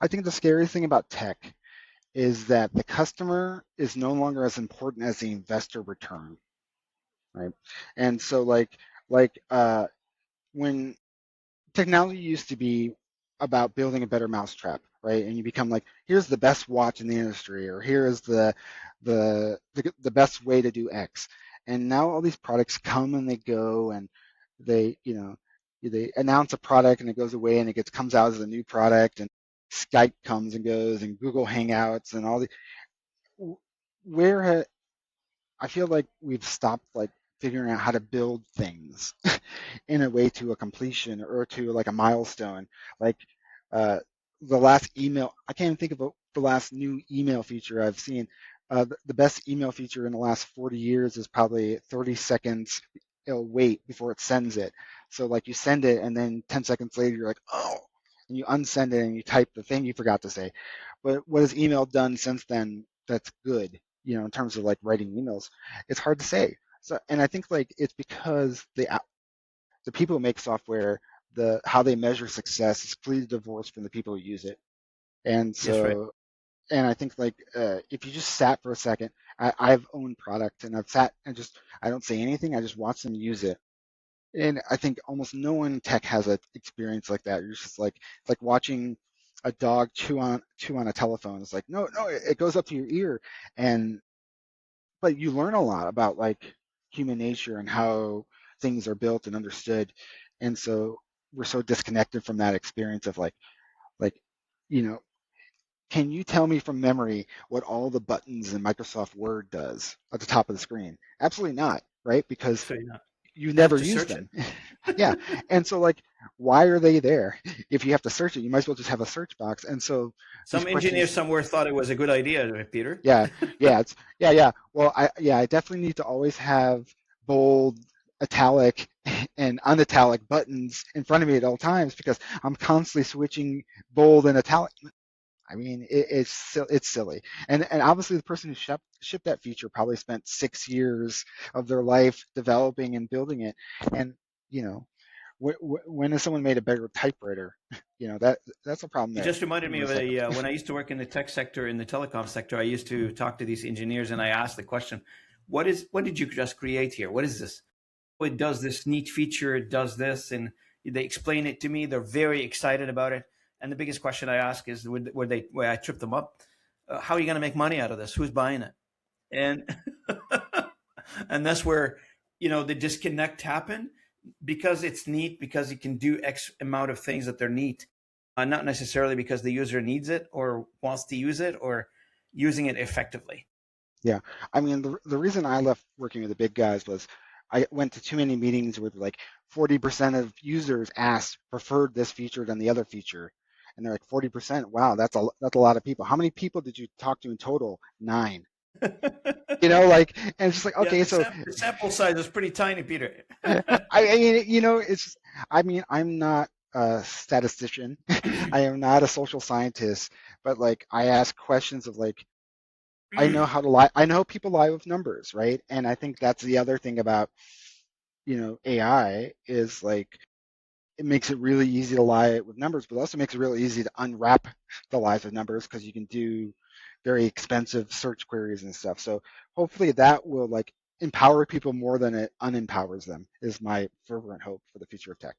I think the scariest thing about tech is that the customer is no longer as important as the investor return, right? And so like when technology used to be about building a better mousetrap, right? And you become like, here's the best watch in the industry, or here is the best way to do X. And now all these products come and they go, and they they announce a product and it goes away and it gets comes out as a new product, and Skype comes and goes, and Google Hangouts and all the where I feel like we've stopped like figuring out how to build things in a way to a completion or to like a milestone. Like uh, the last email, I can't even think of the last new email feature I've seen. The best email feature in the last 40 years is probably 30 seconds it'll wait before it sends it. So like you send it and then 10 seconds later you're like, oh, and you unsend it and you type the thing you forgot to say. But what has email done since then that's good, in terms of like writing emails? It's hard to say. So, and I think like it's because the people who make software, the how they measure success is completely divorced from the people who use it. And Yes, right. so, and I think like if you just sat for a second, I've owned product and I've sat and just I don't say anything, I just watch them use it. And I think almost no one in tech has an experience like that. You're just like it's like watching a dog chew on a telephone. It's like no, it goes up to your ear, and but you learn a lot about like human nature and how things are built and understood. And so we're so disconnected from that experience of like you know can you tell me from memory what all the buttons in Microsoft Word does at the top of the screen? Absolutely not, right? Because Absolutely not. you You have never to use search it. them. Yeah. And so like why are they there? If you have to search it, you might as well just have a search box. And so these Some engineer questions, somewhere thought it was a good idea, Peter. yeah, yeah. Well, I definitely need to always have bold, italic, and unitalic buttons in front of me at all times because I'm constantly switching bold and italic. I mean, it's silly, and obviously the person who shipped that feature probably spent 6 years of their life developing and building it, and you know, when has someone made a better typewriter? That's a problem You there just reminded in me my of sector. when I used to work in the tech sector, in the telecom sector. I used to talk to these engineers, and I asked the question, What did you just create here? What is this? Oh, it does this neat feature. It does this, and they explain it to me. They're very excited about it. And the biggest question I ask is, where I trip them up, how are you going to make money out of this? Who's buying it? And and that's where the disconnect happen, because it's neat, because it can do X amount of things that they're neat, not necessarily because the user needs it or wants to use it or using it effectively. Yeah, I mean the reason I left working with the big guys was I went to too many meetings with like 40% of users asked preferred this feature than the other feature, and they're like 40%. Wow, that's a lot of people. How many people did you talk to in total? Nine. And it's just like Yeah, okay, so the sample size is pretty tiny, Peter. I mean, it's I mean, I'm not a statistician. I am not a social scientist, but like I ask questions of like I know how to lie. I know how people lie with numbers, right? And I think that's the other thing about, AI is like it makes it really easy to lie with numbers, but also makes it really easy to unwrap the lies with numbers because you can do very expensive search queries and stuff. So hopefully that will like empower people more than it unempowers them is my fervent hope for the future of tech.